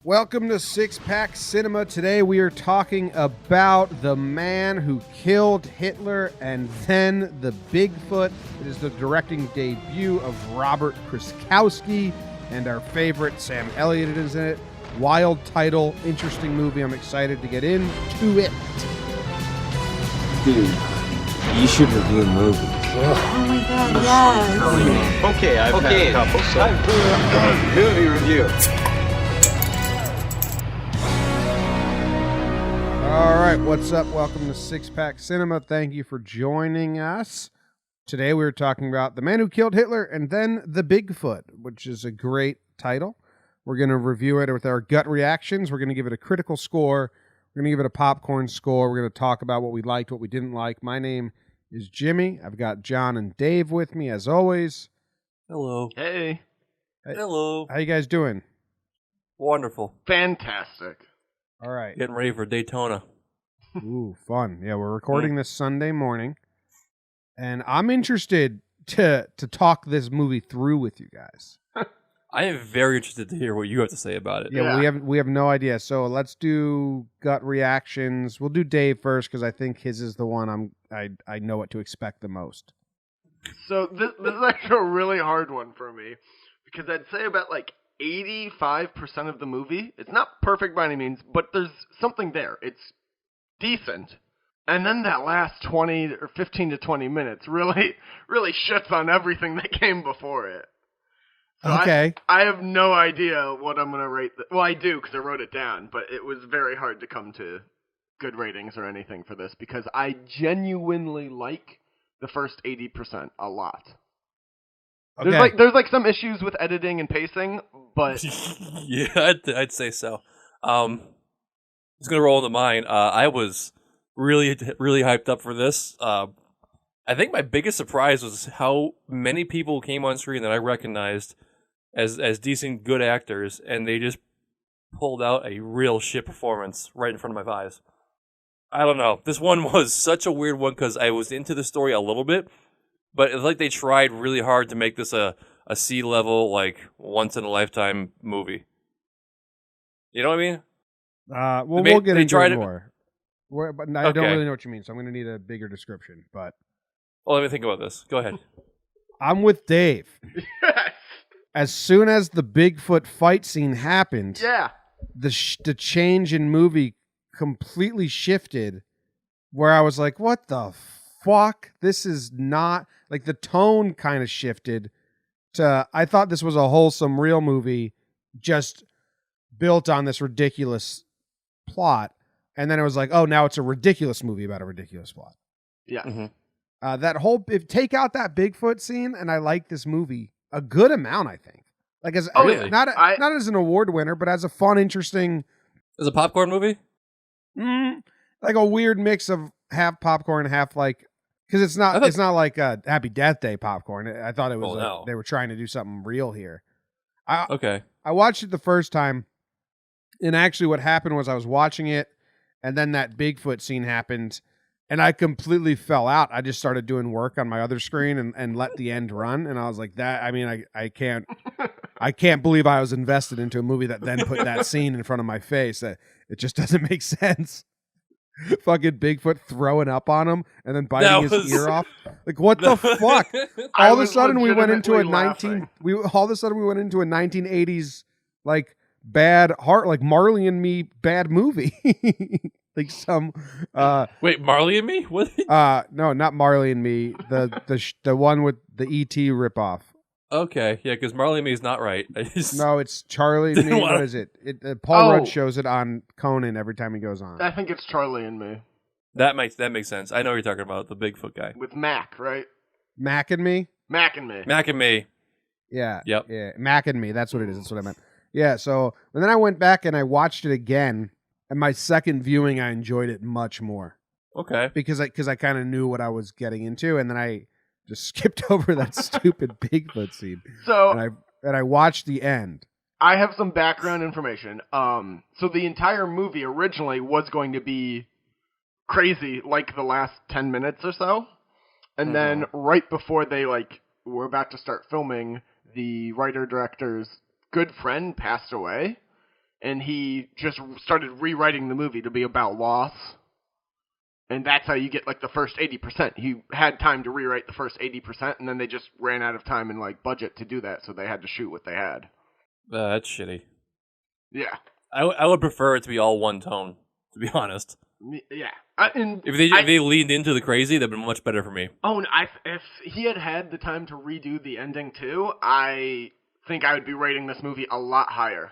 Welcome to Six Pack Cinema. Today we are talking about the man who killed Hitler and then the Bigfoot. It is the directing debut of Robert Kreskowski, and our favorite Sam Elliott is in it. Wild title, interesting movie. I'm excited to get into it. Dude, you should review movies. Oh my god, yes. Okay, I've had a couple, so movie review. All right, what's up? Welcome to Six Pack Cinema. Thank you for joining us. Today we're talking about The Man Who Killed Hitler and then The Bigfoot, which is a great title. We're going to review it with our gut reactions. We're going to give it a critical score. We're going to give it a popcorn score. We're going to talk about what we liked, what we didn't like. My name is Jimmy. I've got John and Dave with me, as always. Hello. Hey. Hello. How you guys doing? Wonderful. Fantastic. All right. Getting ready for Daytona. Ooh, fun. Yeah, we're recording this Sunday morning, and I'm interested to talk this movie through with you guys. I am very interested to hear what you have to say about it. Yeah, we have no idea. So let's do gut reactions. We'll do Dave first because I think his is the one I know what to expect the most. So this is actually a really hard one for me because I'd say about like 85% of the movie. It's not perfect by any means, but there's something there. It's decent. And then that last 20 or 15 to 20 minutes really shits on everything that came before it. So Okay. I have no idea what I'm going to rate. Well, I do because I wrote it down, but it was very hard to come to good ratings or anything for this because I genuinely like the first 80% a lot. Okay. There's some issues with editing and pacing, but Yeah, I'd say so. I'm just gonna roll into mine. I was really hyped up for this. I think my biggest surprise was how many people came on screen that I recognized as decent, good actors, and they just pulled out a real shit performance right in front of my eyes. I don't know. This one was such a weird one because I was into the story a little bit, but it's like they tried really hard to make this a C-level, like, once-in-a-lifetime movie. You know what I mean? We'll get into it it more. But I don't really know what you mean, so I'm going to need a bigger description. But Well, let me think about this. Go ahead. I'm with Dave. yes. As soon as the Bigfoot fight scene happened, Yeah. the change in movie completely shifted where I was like, what the fuck? This is not... Like, the tone kind of shifted to... I thought this was a wholesome, real movie just built on this ridiculous plot. And then it was like, oh, now it's a ridiculous movie about a ridiculous plot. Yeah. Mm-hmm. That whole... Take out that Bigfoot scene, and I like this movie a good amount, I think. Like, as Really? not as an award winner, but as a fun, interesting... Is it a popcorn movie? Like a weird mix of half popcorn, half like... Because it's not like a Happy Death Day popcorn. I thought it was they were trying to do something real here. Okay. I watched it the first time, and actually what happened was I was watching it, and then that Bigfoot scene happened, and I completely fell out. I just started doing work on my other screen and let the end run, and I was like, I can't believe I was invested into a movie that then put that scene in front of my face. That it just doesn't make sense. Fucking Bigfoot throwing up on him and then biting his ear off. Like, what the fuck? All of a sudden we went into a 1980s like bad heart, like Marley and Me bad movie. Like some Wait, Marley and Me? What? No, not Marley and Me. The one with the E.T. ripoff. Okay, yeah, because Marley and Me is not right. No, it's Charlie and Me. What is it? Paul Rudd shows it on Conan every time he goes on. I think it's Charlie and Me. That makes sense. I know what you're talking about, the Bigfoot guy. With Mac, right? Mac and Me? Mac and Me. Mac and Me. Yeah. Yep. Yeah, Mac and Me. That's what it is. That's what I meant. Yeah, so and then I went back and I watched it again, and my second viewing I enjoyed it much more. Okay. Because I kind of knew what I was getting into, and then I just skipped over that stupid Bigfoot scene. So and I watched the end. I have some background information. So the entire movie originally was going to be crazy, like the last 10 minutes or so, and then right before they were about to start filming, the writer director's good friend passed away, and he just started rewriting the movie to be about loss. And that's how you get like the first 80%. He had time to rewrite the first 80%, and then they just ran out of time and like budget to do that, so they had to shoot what they had. That's shitty. Yeah. I would prefer it to be all one tone, to be honest. Yeah. If they leaned into the crazy, that'd been much better for me. Oh, and if he had the time to redo the ending too, I think I would be rating this movie a lot higher.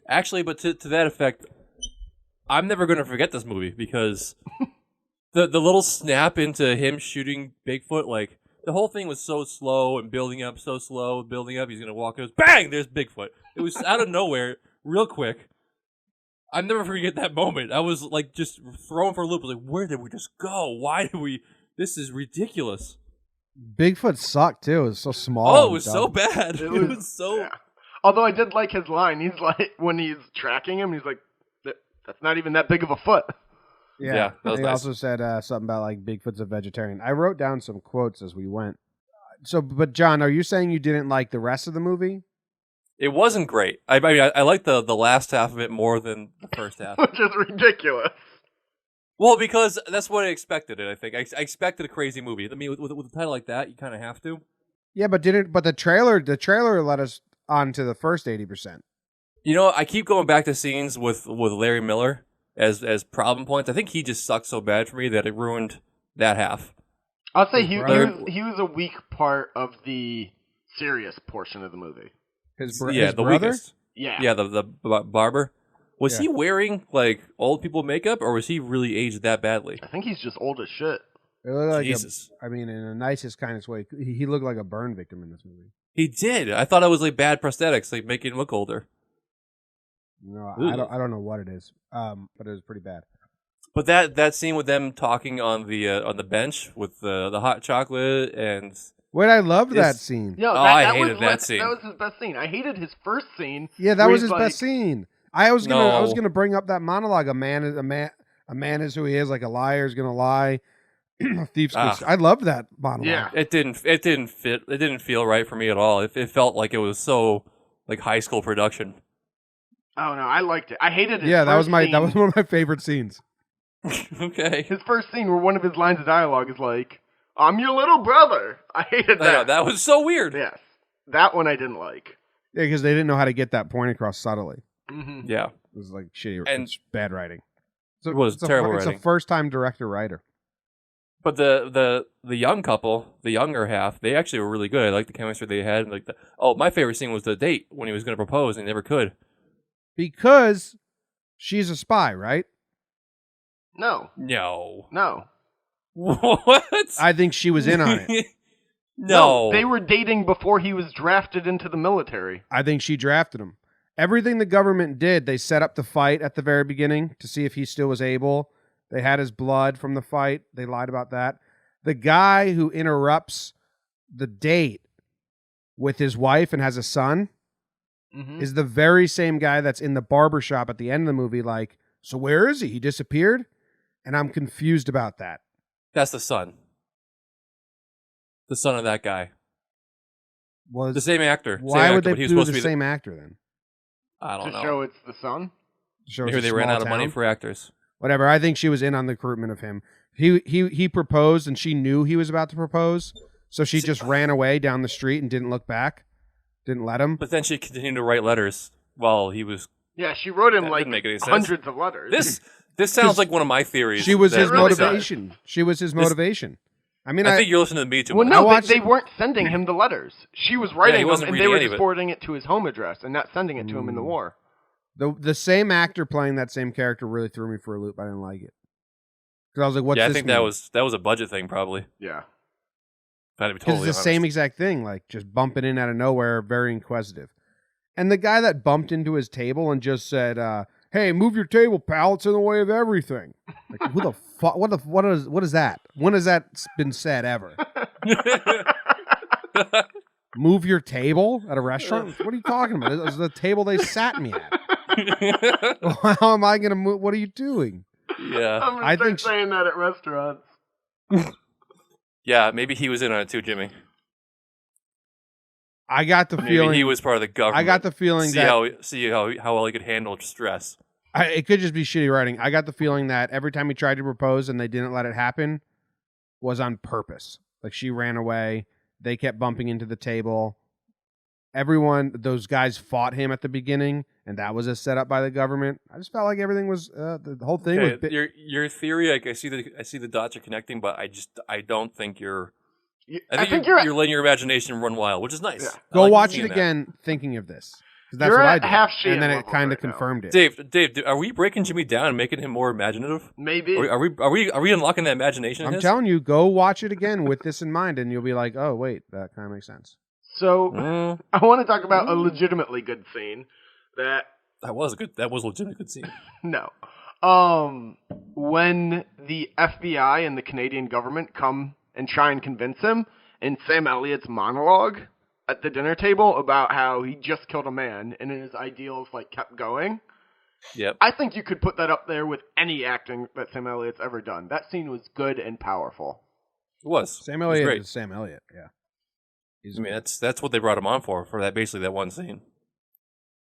Actually, but to that effect, I'm never going to forget this movie because the little snap into him shooting Bigfoot, like, the whole thing was so slow and building up, so slow, building up. He's going to walk out, bang, there's Bigfoot. It was out of nowhere, real quick. I'll never forget that moment. I was, like, just thrown for a loop. Like, where did we just go? Why did we... This is ridiculous. Bigfoot sucked, too. It was so small. Oh, it was so bad. It was so... Yeah. Although I did like his line. He's like, when he's tracking him, he's like, that's not even that big of a foot. Yeah, that was he nice. also said something about, like, Bigfoot's a vegetarian. I wrote down some quotes as we went. So, but John, are you saying you didn't like the rest of the movie? It wasn't great. I mean, I liked the last half of it more than the first half. Which is ridiculous. Well, because that's what I expected it, I think. I expected a crazy movie. I mean, with a title like that, you kind of have to. Yeah, but the trailer led us on to the first 80%. You know, I keep going back to scenes with Larry Miller as problem points. I think he just sucked so bad for me that it ruined that half. I'll say he was a weak part of the serious portion of the movie. His the brother? weakest. Yeah. Yeah, the barber. Was he wearing, like, old people makeup, or was he really aged that badly? I think he's just old as shit. It looked like Jesus. I mean, in the nicest, kindest way, he looked like a burn victim in this movie. He did. I thought it was, like, bad prosthetics, like, making him look older. No, Ooh. I don't know what it is, but it was pretty bad. But that scene with them talking on the bench with the hot chocolate and... Wait, I loved that scene. No, I hated that scene. That was his best scene. I hated his first scene. Yeah, that where was he's his best scene. I was gonna bring up that monologue. A man is who he is. Like a liar is gonna lie. A thief's gonna I loved that monologue. Yeah, it didn't fit. It didn't feel right for me at all. It felt like it was so like high school production. Oh no, I liked it. I hated it. Yeah, that was one of my favorite scenes. Okay, his first scene where one of his lines of dialogue is like, "I'm your little brother." I hated that. I know, that was so weird. Yes, that one I didn't like. Yeah, because they didn't know how to get that point across subtly. Mm-hmm. Yeah, it was like shitty and it's bad writing. So, it was terrible writing. It's a first-time director-writer. But the young couple, the younger half, they actually were really good. I liked the chemistry they had. And my favorite scene was the date when he was going to propose and he never could. Because she's a spy, right? No. What? I think she was in on it. No. They were dating before he was drafted into the military. I think she drafted him. Everything the government did, they set up the fight at the very beginning to see if he still was able. They had his blood from the fight. They lied about that. The guy who interrupts the date with his wife and has a son is the very same guy that's in the barbershop at the end of the movie. Like, so where is he? He disappeared? And I'm confused about that. That's the son. The son of that guy. Was the same actor. Why would they he was do supposed the to be same actor then? I don't know. To show it's the son? Maybe they ran out of money for actors. Whatever. I think she was in on the recruitment of him. He proposed and she knew he was about to propose, so she just ran away down the street and didn't look back. Didn't let him. But then she continued to write letters while he was... Yeah, she wrote him didn't make any sense. hundreds of letters. This sounds like one of my theories. She was his really motivation. She was his motivation. I mean, I think you're listening to me too much. Well, no, they weren't sending him the letters. She was writing them, and they were just forwarding it to his home address and not sending it to him in the war. The same actor playing that same character really threw me for a loop. I didn't like it. Because I was like, what's this I think mean? that was a budget thing, probably. Yeah. Because it's the same exact thing, like just bumping in out of nowhere, very inquisitive. And the guy that bumped into his table and just said, "Hey, move your table, pal. It's in the way of everything." Like, who the fuck? What is that? When has that been said ever? Move your table at a restaurant? What are you talking about? It was the table they sat me at. How am I going to move? What are you doing? Yeah, I'm gonna start saying that at restaurants. Yeah, maybe he was in on it too, Jimmy. I got the Maybe feeling he was part of the government. I got the feeling see how well he could handle stress. it could just be shitty writing. I got the feeling that every time he tried to propose and they didn't let it happen was on purpose. Like she ran away. They kept bumping into the table. Those guys fought him at the beginning, and that was a setup by the government. I just felt like everything was the whole thing was. Your theory, like I see the dots are connecting, but I don't think you're. I think you're letting your imagination run wild, which is nice. Yeah. Go watch it again, thinking of this. That's You're what I at did, half Sheehan and then it level kind of right now. confirmed it. Dave, are we breaking Jimmy down and making him more imaginative? Maybe. Are we unlocking that imagination? I'm telling you, go watch it again with this in mind, and you'll be like, "Oh, wait, that kind of makes sense." So I want to talk about a legitimately good scene that was a legitimately good scene. no. When the FBI and the Canadian government come and try and convince him in Sam Elliott's monologue at the dinner table about how he just killed a man and his ideals like kept going. Yep. I think you could put that up there with any acting that Sam Elliott's ever done. That scene was good and powerful. It was. Sam Elliott great. is Sam Elliott. Yeah. I mean, that's what they brought him on for that basically that one scene.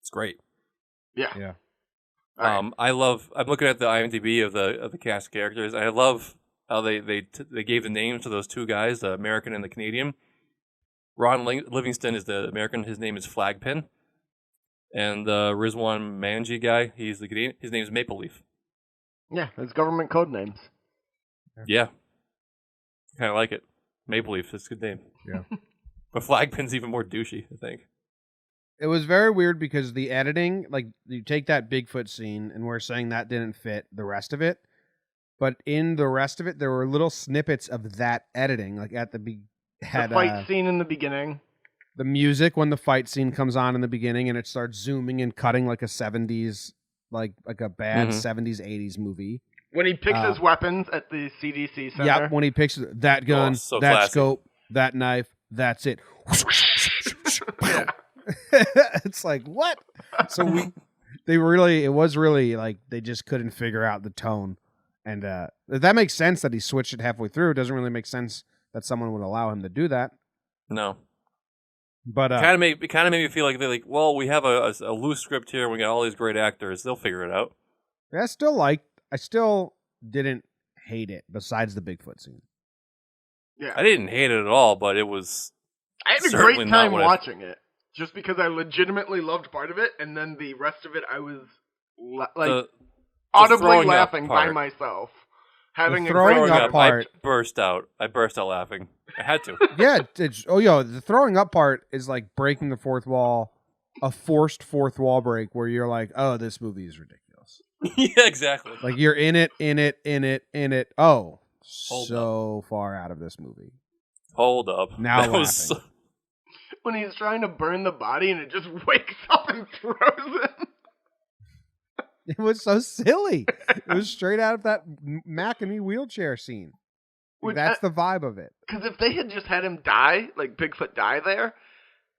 It's great. Yeah. Yeah. Right. I'm looking at the IMDb of the cast of characters. I love how they gave the names to those two guys, the American and the Canadian. Ron Livingston is the American. His name is Flagpin. And the Rizwan Manji guy, he's the Canadian. His name is Maple Leaf. Yeah, it's government code names. Yeah. Kind of like it. Maple Leaf, that's a good name. Yeah. But Flagpin's even more douchey, I think. It was very weird because the editing, like you take that Bigfoot scene and we're saying that didn't fit the rest of it. But in the rest of it, there were little snippets of that editing, like at the The fight scene in the beginning. The music when the fight scene comes on in the beginning and it starts zooming and cutting like a 70s, like a bad 70s, 80s movie. When he picks his weapons at the CDC center. Yep, when he picks that gun, so that classic. scope, that knife, that's it. Yeah. It's like, what? So it was really like they just couldn't figure out the tone. And that makes sense that he switched it halfway through. It doesn't really make sense that someone would allow him to do that. No. But It kind of made me feel like they're like, well, we have a loose script here. We got all these great actors. They'll figure it out. I still didn't hate it besides the Bigfoot scene. Yeah. I didn't hate it at all, but it was. I had a certainly great not time what watching it. Just because I legitimately loved part of it, and then the rest of it I was audibly throwing up laughing by part. myself. Having The a throwing great up time. part. I burst out laughing. I had to. Yeah, the throwing up part is like breaking the fourth wall, a forced fourth wall break where you're like, oh, this movie is ridiculous. Yeah, exactly. Like you're in it. Oh, Hold so far out of this movie. Hold up. Now That was laughing. When he's trying to burn the body and it just wakes up and throws him. It was so silly. It was straight out of that Mac and Me wheelchair scene. That's the vibe of it. Because if they had just had him die, like Bigfoot die there,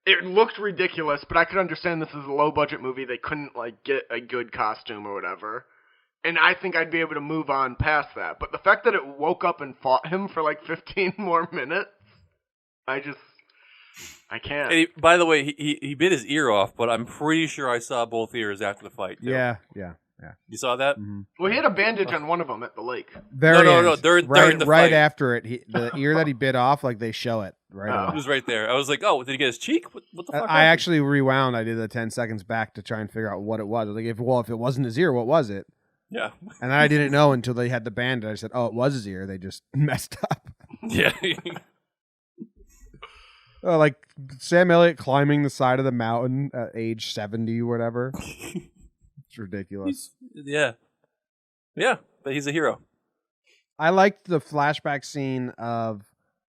it looked ridiculous, but I could understand this is a low-budget movie. They couldn't, like, get a good costume or whatever. And I think I'd be able to move on past that. But the fact that it woke up and fought him for, like, 15 more minutes, I can't. And by the way, he bit his ear off, but I'm pretty sure I saw both ears after the fight. Too. Yeah. You saw that? Mm-hmm. Well, he had a bandage on one of them at the lake. No, during the right fight. after it, the ear that he bit off, like they show it right It away. was right there. I was like, oh, did he get his cheek? What the fuck? I happened? actually rewound. I did the 10 seconds back to try and figure out what it was. I was like, if it wasn't his ear, what was it? Yeah. And I didn't know until they had the bandage. I said, oh, it was his ear. They just messed up. Yeah. Like Sam Elliott climbing the side of the mountain at age 70 or whatever. It's ridiculous. Yeah. Yeah, but he's a hero. I liked the flashback scene of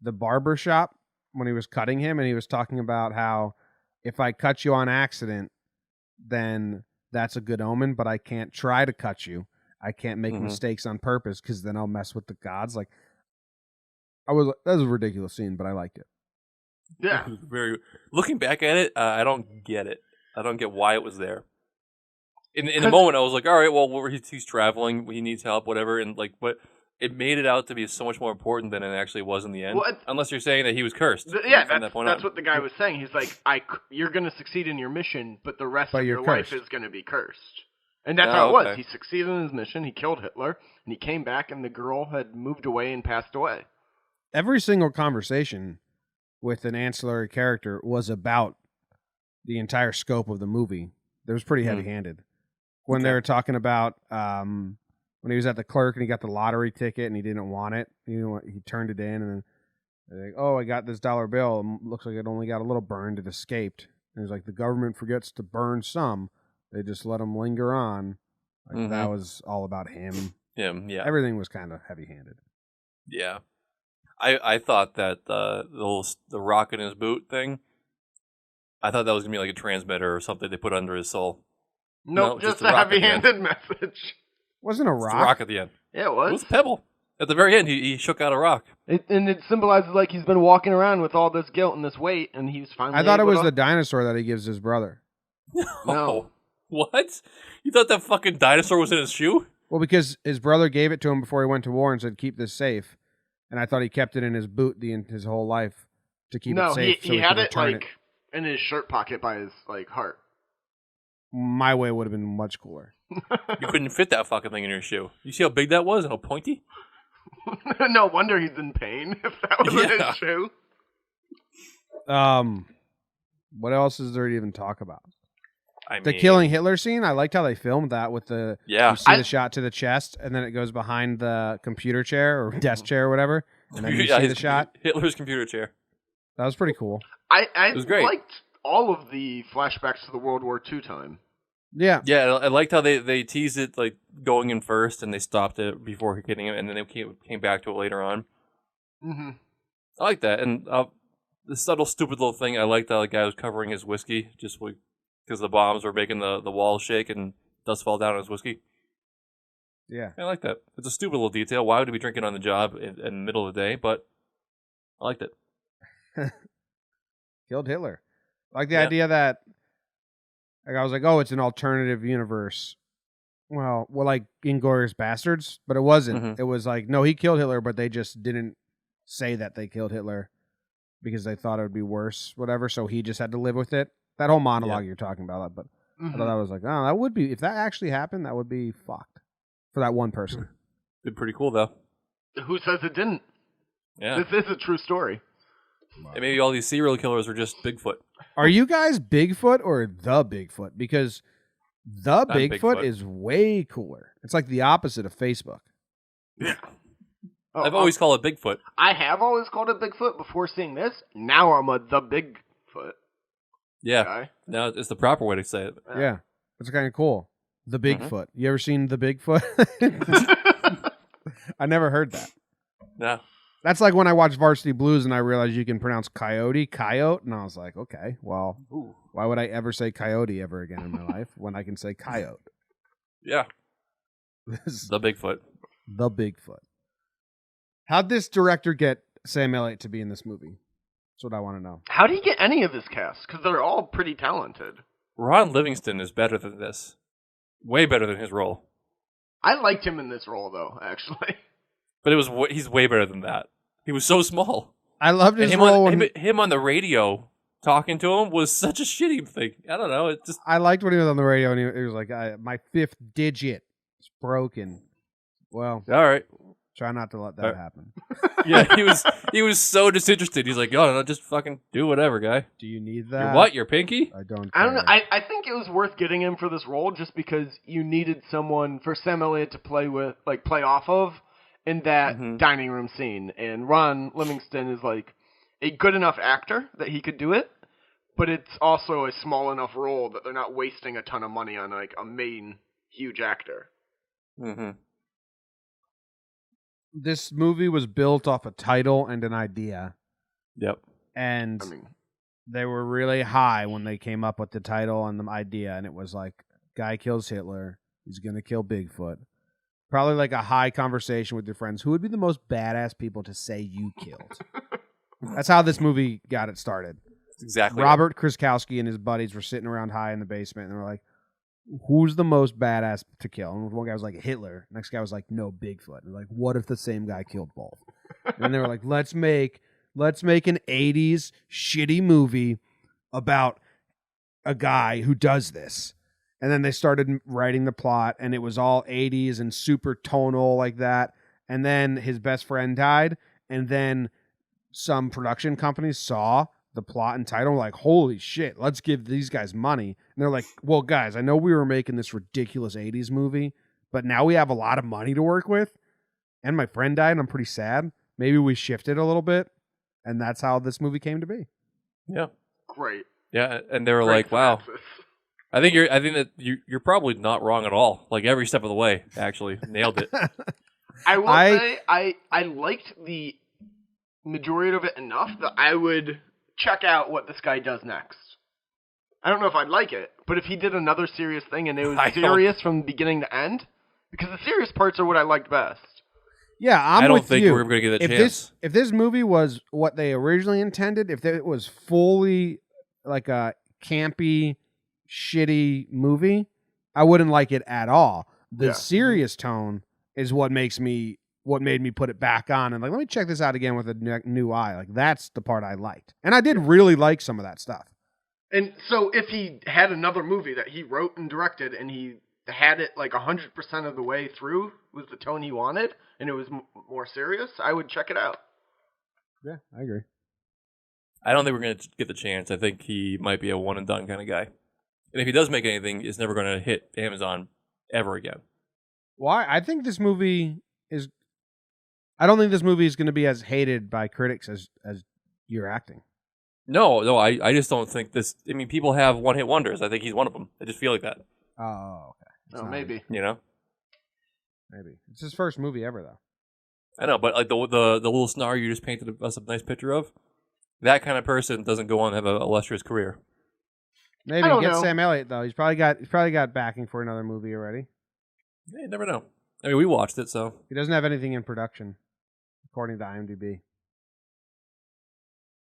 the barber shop when he was cutting him, and he was talking about how if I cut you on accident, then that's a good omen, but I can't try to cut you. I can't make mistakes on purpose because then I'll mess with the gods. Like, that was a ridiculous scene, but I liked it. Yeah. Very. Looking back at it, I don't get it. I don't get why it was there. In the moment, I was like, all right, well, he's traveling, he needs help, whatever, and like, but it made it out to be so much more important than it actually was in the end. Well, unless you're saying that he was cursed. Yeah, that point that's on. what the guy was saying. He's like, you're going to succeed in your mission, but the rest But of you're your cursed. life is going to be cursed. And that's Oh, how it was. okay. He succeeded in his mission. He killed Hitler, and he came back, and the girl had moved away and passed away. Every single conversation with an ancillary character was about the entire scope of the movie. It was pretty heavy-handed. When they were talking about when he was at the clerk and he got the lottery ticket and he didn't want it, he turned it in, and then they're like, "Oh, I got this dollar bill. And looks like it only got a little burned. It escaped." And he's like, "The government forgets to burn some. They just let them linger on." Like, that was all about him. Yeah. Everything was kind of heavy-handed. Yeah. I thought that the rock in his boot thing, I thought that was going to be like a transmitter or something they put under his soul. Nope, No, just a a rock at the end. heavy-handed message. Wasn't a It's rock. a rock at the end. Yeah, it It was was. a pebble. At the very end, he shook out a rock. And it symbolizes like he's been walking around with all this guilt and this weight, and he was finally I thought it able was to- the dinosaur that he gives his brother. No. Oh, what? You thought that fucking dinosaur was in his shoe? Well, because his brother gave it to him before he went to war and said, "Keep this safe," and I thought he kept it in his boot his whole life to keep No, it safe. he had could it return like in his shirt pocket by his like heart. My way would have been much cooler. You couldn't fit that fucking thing in your shoe. You see how big that was and how pointy? No wonder he's in pain if that was in Yeah. his shoe. What else is there to even talk about? The mean, killing Hitler scene. I liked how they filmed that with the Yeah. you see the shot to the chest, and then it goes behind the computer chair or desk chair or whatever, and then you Yeah, see his the shot. Hitler's computer chair. That was pretty cool. I was great. liked all of the flashbacks to the World War II time. Yeah, Yeah, I liked how they teased it like going in first, and they stopped it before hitting it, and then they came back to it later on. Mm-hmm. I like that, and the subtle, stupid little thing. I liked how the guy was covering his whiskey just because the bombs were making the walls shake and dust fall down on his whiskey. yeah. I like that. It's a stupid little detail. Why would he be drinking on the job in the middle of the day? But I liked it. Killed Hitler. Like the Yeah. idea that, like, I was like, oh, it's an alternative universe. Well, like Inglourious Bastards, but it wasn't. Mhm. It was like, no, he killed Hitler, but they just didn't say that they killed Hitler because they thought it would be worse, whatever. So he just had to live with it. That whole monologue you're talking about, but I thought that was like, oh, that would be, if that actually happened, that would be fucked for that one person. Did pretty cool though. Who says it didn't? Yeah. This is a true story. And maybe all these serial killers were just Bigfoot. Are you guys Bigfoot or the Bigfoot? Because the I'm Bigfoot Bigfoot. is way cooler. It's like the opposite of Facebook. Oh, I've always called it Bigfoot. I have always called it Bigfoot before seeing this. Now I'm the Bigfoot Yeah. guy. No, it's the proper way to say it. Yeah. It's kind of cool. The Bigfoot. You ever seen the Bigfoot? I never heard that. No. That's like when I watched Varsity Blues and I realized you can pronounce coyote, and I was like, okay, well, why would I ever say coyote ever again in my life when I can say coyote? Yeah. This is The Bigfoot. the Bigfoot. How'd this director get Sam Elliott to be in this movie? That's what I want to know. How do you get any of this cast? Because they're all pretty talented. Ron Livingston is better than this. Way better than his role. I liked him in this role, though, actually. But he's way better than that. He was so small. I loved his And role. when- him on the radio talking to him was such a shitty thing. I don't know. It just I liked when he was on the radio and he was like, my fifth digit is broken. Well, all right. try not to let that happen. Yeah, he was so disinterested. He's like, "Oh, no, just fucking do whatever, guy." Do you need that? Your what? Your pinky? I don't. I don't know. care. I think it was worth getting him for this role just because you needed someone for Sam Elliott to play off of in that dining room scene. And Ron Livingston is like a good enough actor that he could do it, but it's also a small enough role that they're not wasting a ton of money on like a main huge actor. Mm-hmm. This movie was built off a title and an idea, Yep. and I mean, they were really high when they came up with the title and the idea, and it was like, guy kills Hitler, he's gonna kill Bigfoot. Probably like a high conversation with your friends. Who would be the most badass people to say you killed? That's how this movie got it started. Exactly. Robert Kraskowski and his buddies were sitting around high in the basement, and they were like, who's the most badass to kill? And one guy was like Hitler. Next guy was like, no, Bigfoot. And like, what if the same guy killed both? And they were like, let's make an 80s shitty movie about a guy who does this. And then they started writing the plot, and it was all 80s and super tonal like that. And then his best friend died, and then some production companies saw the plot and title like, holy shit, let's give these guys money. And they're like, well, guys, I know we were making this ridiculous 80s movie, but now we have a lot of money to work with, and my friend died, and I'm pretty sad. Maybe we shifted a little bit, and that's how this movie came to be. Yeah. Great. Yeah, and they were Great like, wow. synopsis. I think that you're probably not wrong at all. Like every step of the way, actually. Nailed it. I will say I liked the majority of it enough that I would check out what this guy does next. I don't know if I'd like it, but if he did another serious thing and it was serious from beginning to end, because the serious parts are what I liked best. Yeah, I don't with think you. we're going to get a chance. If this movie was what they originally intended, if it was fully like a campy, shitty movie, I wouldn't like it at all. The serious tone is what made me put it back on and like, let me check this out again with a new eye. Like that's the part I liked, and I did really like some of that stuff. And so if he had another movie that he wrote and directed, and he had it like 100% of the way through with the tone he wanted, and it was more serious, I would check it out. Yeah, I agree. I don't think we're going to get the chance. I think he might be a one and done kind of guy. And if he does make anything, it's never going to hit Amazon ever again. Well, I think this movie is. I don't think this movie is going to be as hated by critics as you're acting. No, I just don't think this. I mean, people have one-hit wonders. I think he's one of them. I just feel like that. Oh, okay. Maybe. You know, maybe it's his first movie ever, though. I know, but like the little snar you just painted us a nice picture of, that kind of person doesn't go on to have an illustrious career. Maybe get Sam Elliott though. He's probably got backing for another movie already. Yeah, you never know. I mean, we watched it, so he doesn't have anything in production, according to IMDb.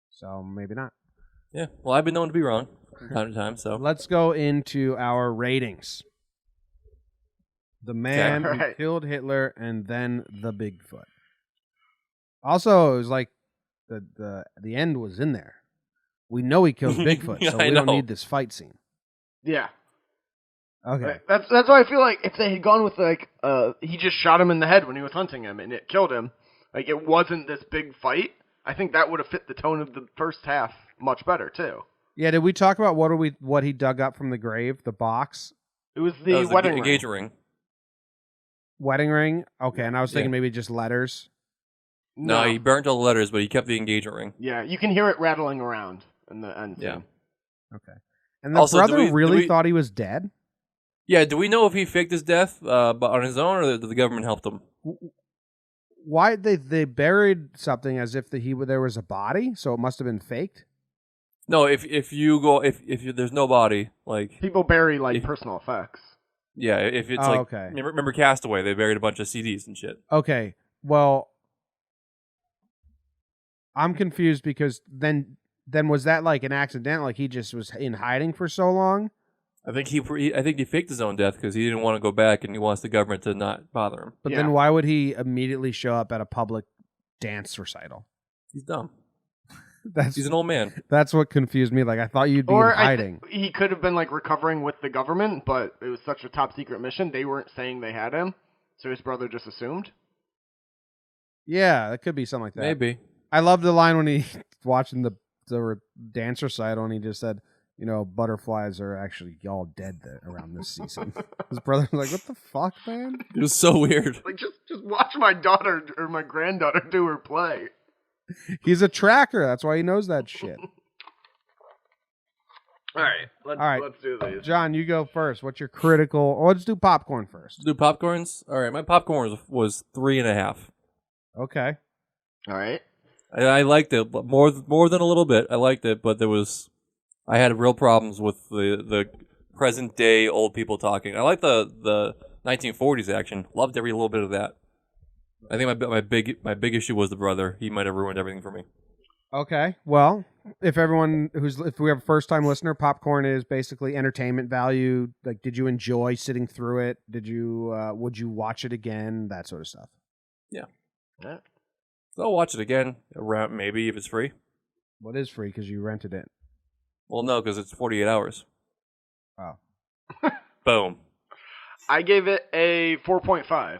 So maybe not. Yeah. Well, I've been known to be wrong from time to time. So let's go into our ratings. The man who killed Hitler, and then the Bigfoot. Also, it was like the end was in there. We know he kills Bigfoot, so we don't need this fight scene. Yeah. Okay. That's why I feel like if they had gone with like he just shot him in the head when he was hunting him and it killed him, like it wasn't this big fight, I think that would have fit the tone of the first half much better too. Yeah, did we talk about what he dug up from the grave, the box? It was the wedding ring. Engagement ring. Wedding ring? Okay, and I was thinking maybe just letters. No, he burnt all the letters, but he kept the engagement ring. Yeah, you can hear it rattling around in the end. Yeah. Okay. And the brother really thought he was dead? Yeah, do we know if he faked his death on his own, or did the government help him? Why they buried something as if there was a body, so it must have been faked? No, if there's no body, like people bury like personal effects. Yeah, if it's okay. Remember Castaway? They buried a bunch of CDs and shit. Okay, well, I'm confused because then was that like an accident? Like he just was in hiding for so long? I think he faked his own death because he didn't want to go back and he wants the government to not bother him. But then why would he immediately show up at a public dance recital? He's dumb. He's an old man. That's what confused me. Like I thought you'd be in hiding. He could have been like recovering with the government, but it was such a top secret mission. They weren't saying they had him, so his brother just assumed. Yeah, that could be something like that. Maybe. I love the line when he watching the dance recital and he just said, you know, butterflies are actually all dead around this season. His brother was like, what the fuck, man? It was so weird. Like, just watch my daughter or my granddaughter do her play. He's a tracker. That's why he knows that shit. All right, let's do these. John, you go first. What's your critical... Oh, let's do popcorn first. Do popcorns? All right, my popcorn was 3.5. Okay. All right. I liked it more than a little bit. I liked it, but I had real problems with the present day old people talking. I like the 1940s action. Loved every little bit of that. I think my big issue was the brother. He might have ruined everything for me. Okay. Well, if we have a first time listener, popcorn is basically entertainment value. Like, did you enjoy sitting through it? Would you watch it again? That sort of stuff. Yeah. Yeah. So I'll watch it again, around maybe if it's free. What is free because you rented it? Well, no, because it's 48 hours. Oh. Boom. I gave it a 4.5.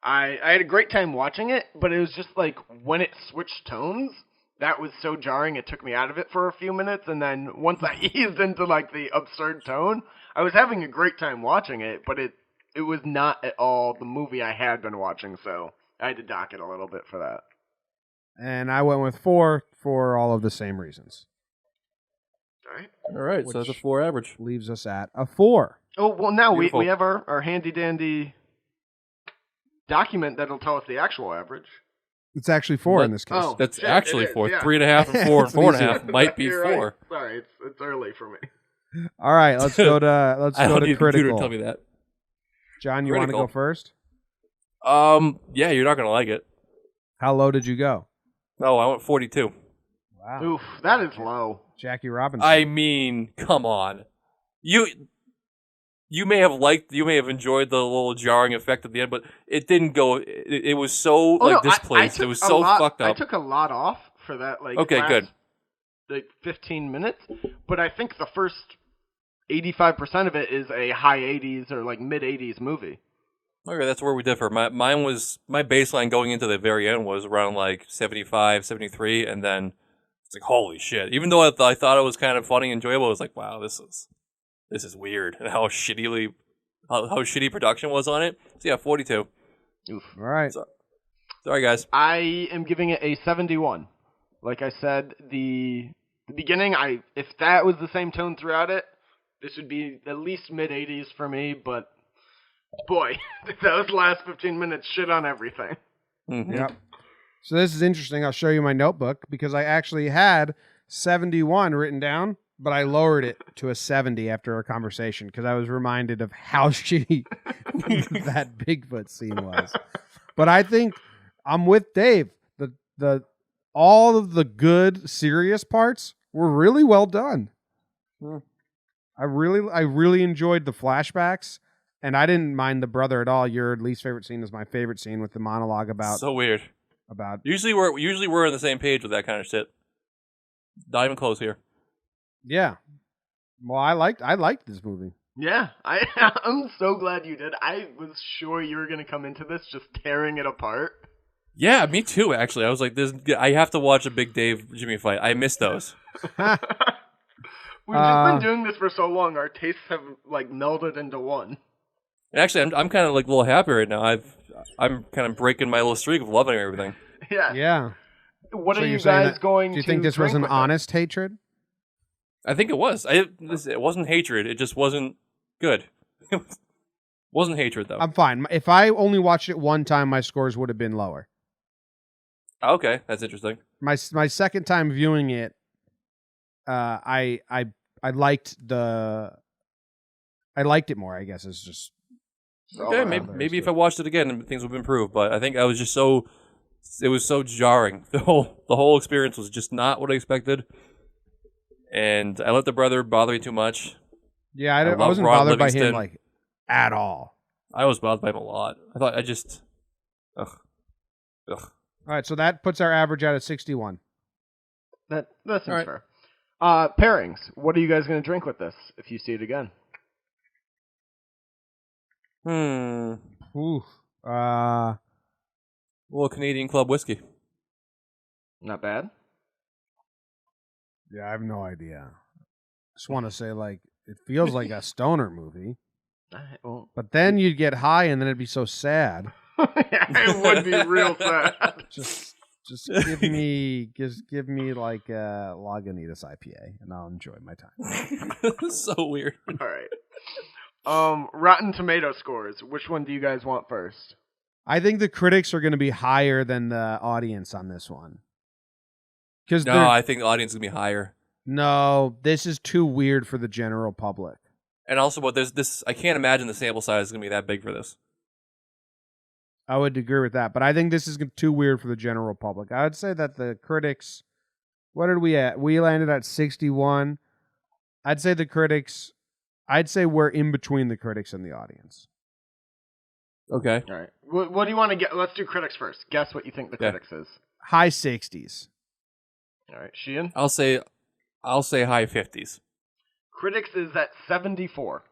I had a great time watching it, but it was just like when it switched tones, that was so jarring it took me out of it for a few minutes, and then once I eased into like the absurd tone, I was having a great time watching it, but it was not at all the movie I had been watching, so I had to dock it a little bit for that. And I went with 4 for all of the same reasons. All right. All right, so that's a 4 average. Leaves us at a 4. Oh, well, now we Beautiful. have our handy-dandy document that'll tell us the actual average. It's actually 4 in But- this case. Oh. That's Shit, actually it is, 4. yeah. 3.5 and 4 and It's 4.5 might be You're 4. right. Sorry, it's early for me. All right, let's go to I don't need a computer critical. to tell me that. John, you want to Critical. go first? Yeah, you're not gonna like it. How low did you go? No, I went 42. Wow. Oof, that is low. Jackie Robinson. I mean, come on. You may have enjoyed the little jarring effect at the end, but it didn't go. It was so displaced. took It was a so lot- fucked I up. took a lot off for that. Okay, last, good. 15 minutes, but I think the first 85% of it is a high 80s or mid 80s movie. Okay, that's where we differ. My baseline going into the very end was around 75, 73, and then it's like holy shit. Even though I thought it was kind of funny, enjoyable, I was like, wow, this is weird, and how shitty production was on it. So yeah, 42. Oof. All right. Sorry guys. I am giving it a 71. Like I said, the beginning, if that was the same tone throughout it, this would be at least mid 80s for me. But boy, those last 15 minutes shit on everything. Mm-hmm. Yep. So this is interesting. I'll show you my notebook because I actually had 71 written down, but I lowered it to a 70 after our conversation because I was reminded of how shitty that Bigfoot scene was. But I think I'm with Dave. The all of the good serious parts were really well done. Hmm. I really enjoyed the flashbacks, and I didn't mind the brother at all. Your least favorite scene is my favorite scene with the monologue about So weird. about Usually we're on the same page with that kind of shit. Not even close here. yeah. Well, I liked this movie. Yeah, I'm so glad you did. I was sure you were going to come into this just tearing it apart. Yeah, me too. Actually, I was like, I have to watch a Big Dave Jimmy fight. I miss those. We've just been doing this for so long, our tastes have melded into one. And actually, I'm kind of a little happy right now. I'm kind of breaking my little streak of loving everything. Yeah. Yeah. What So are you're you saying guys that- going to Do you think this was drink an with honest hatred? I think it was. It wasn't hatred. It just wasn't good. It wasn't hatred though. I'm fine. If I only watched it one time, my scores would have been lower. Okay, that's interesting. My second time viewing it, I liked it more. I guess it's just Okay, maybe if I watched it again, things would improve. But I think I was just it was so jarring. The whole experience was just not what I expected, and I let the brother bother me too much. yeah. I I love wasn't Ron bothered by him Livingston. at all. I was bothered by him a lot. Ugh. All right, so that puts our average out at 61. That seems All right. fair. Pairings. What are you guys going to drink with this if you see it again? Ooh. A little Canadian Club whiskey. Not bad. Yeah, I have no idea. Just want to say it feels like a stoner movie, Well, but then you'd get high and then it'd be so sad. it would be real sad. Just give me a Lagunitas IPA and I'll enjoy my time. So weird. All right. Rotten Tomato scores. Which one do you guys want first? I think the critics are going to be higher than the audience on this one. Because No, I think the audience is gonna be higher. no, this is too weird for the general public. And also, this I can't imagine the sample size is gonna be that big for this. I would agree with that, but I think this is too weird for the general public. I would say that the critics What did we at? We landed at 61. I'd say we're in between the critics and the audience. Okay. All right. What do you want to get? Let's do critics first. Guess what you think the critics is. High 60s. All right, Sheehan? I'll say high 50s. Critics is at 74.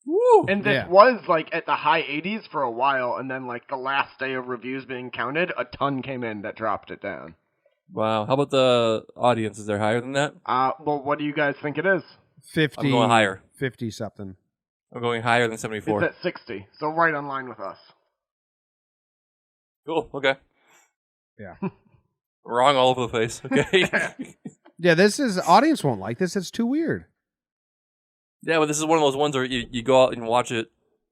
Woo! And this was like at the high 80s for a while, and then like the last day of reviews being counted, a ton came in that dropped it down. Wow. How about the audience? Is there higher than that? Well, what do you guys think it is? 50. I'm going higher. 50 something. I'm going higher than 74. It's at 60, so right on line with us. Cool. Okay. Yeah. Wrong all over the place. Okay. Yeah, audience won't like this. It's too weird. Yeah, but this is one of those ones where you go out and watch it.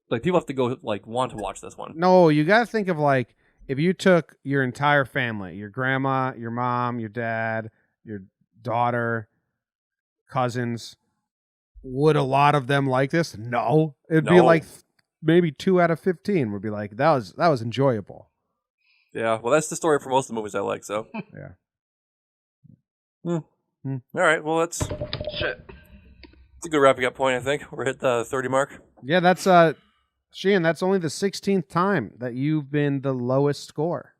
Like, people have to go, like, want to watch this one. No, you got to think of, like, if you took your entire family, your grandma, your mom, your dad, your daughter, cousins, would a lot of them like this? No. It'd be like maybe 2 out of 15 would be like, that was enjoyable. Yeah, well, that's the story for most of the movies I like, so. Yeah. All right, well, that's Shit. a good wrapping up point, I think. We're hit the 30 mark. Yeah, that's Sheehan, that's only the 16th time that you've been the lowest score.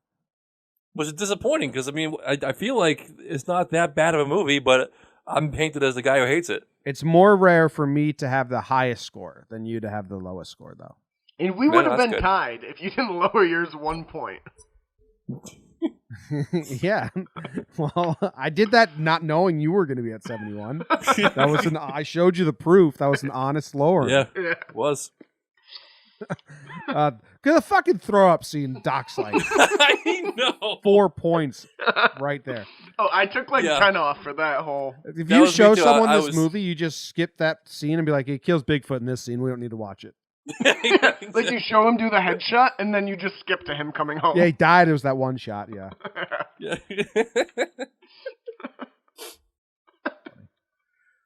Which is disappointing, because, I mean, I feel like it's not that bad of a movie, but I'm painted as the guy who hates it. It's more rare for me to have the highest score than you to have the lowest score, though. And we would have that's been good. tied if you didn't lower yours 1 point. Yeah. Well, I did that not knowing you were going to be at 71. I showed you the proof. That was an honest lower. Yeah, it was. The fucking throw up scene, Doc's like I know. 4 points right there. Oh, I took like 10 off for that whole. If That you was me show too. someone I this was- movie, you just skip that scene and be like, it kills Bigfoot in this scene. We don't need to watch it. Like you show him do the headshot, and then you just skip to him coming home. Yeah, he died. It was that one shot. Yeah. Yeah.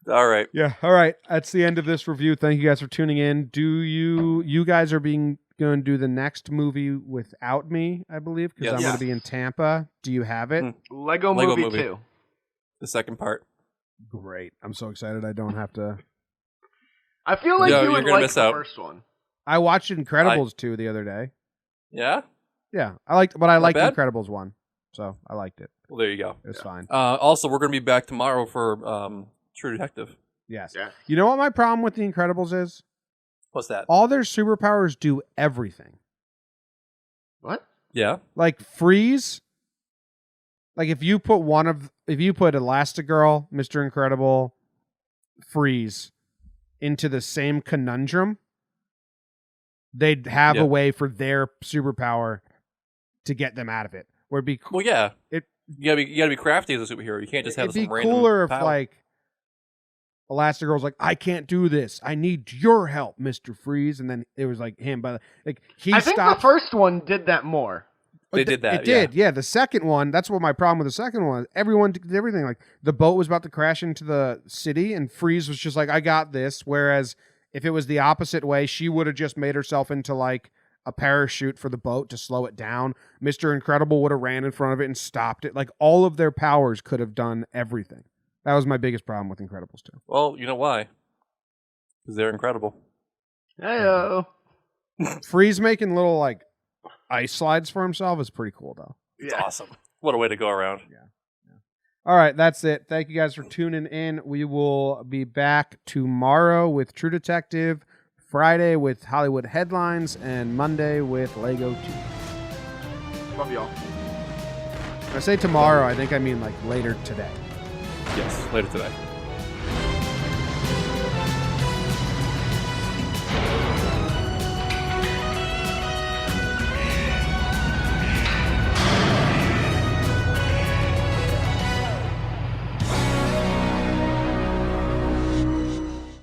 All right. Yeah. All right. That's the end of this review. Thank you guys for tuning in. You guys are going to do the next movie without me, I believe, because Yes. I'm going to be in Tampa. Do you have it? Lego movie 2. The second part. Great. I'm so excited. I don't have to. I feel like Yeah, you you're would gonna like miss the out. first one. I watched Incredibles 2 the other day. Yeah? Yeah. I liked bad? Incredibles 1. So I liked it. Well, there you go. It was fine. Also, we're going to be back tomorrow for True Detective. Yes. Yeah. You know what my problem with The Incredibles is? What's that? All their superpowers do everything. What? Yeah? Like freeze. Like if you put Elastigirl, Mr. Incredible, Freeze into the same conundrum, they'd have a way for their superpower to get them out of it. Where it'd be Well, yeah. It- you gotta be crafty as a superhero. You can't just have it'd be some random cooler if power. like Elastigirl's like, I can't do this. I need your help, Mr. Freeze. And then it was like him, but like he I think stopped. the first one did that more. They did that. It did, yeah. The second one, that's what my problem with the second one. Everyone did everything. Like the boat was about to crash into the city, and Freeze was just like, "I got this." Whereas if it was the opposite way, she would have just made herself into like a parachute for the boat to slow it down. Mr. Incredible would have ran in front of it and stopped it. Like all of their powers could have done everything. That was my biggest problem with Incredibles 2. Well, you know why? Because they're incredible. Heyo. Freeze making little like ice slides for himself is pretty cool, though. It's awesome. What a way to go around. All right, that's it. Thank you guys for tuning in. We will be back tomorrow with True Detective, Friday with Hollywood Headlines, and Monday with Lego 2. Love y'all. When I say tomorrow, I think I mean like later today. Yes, later today.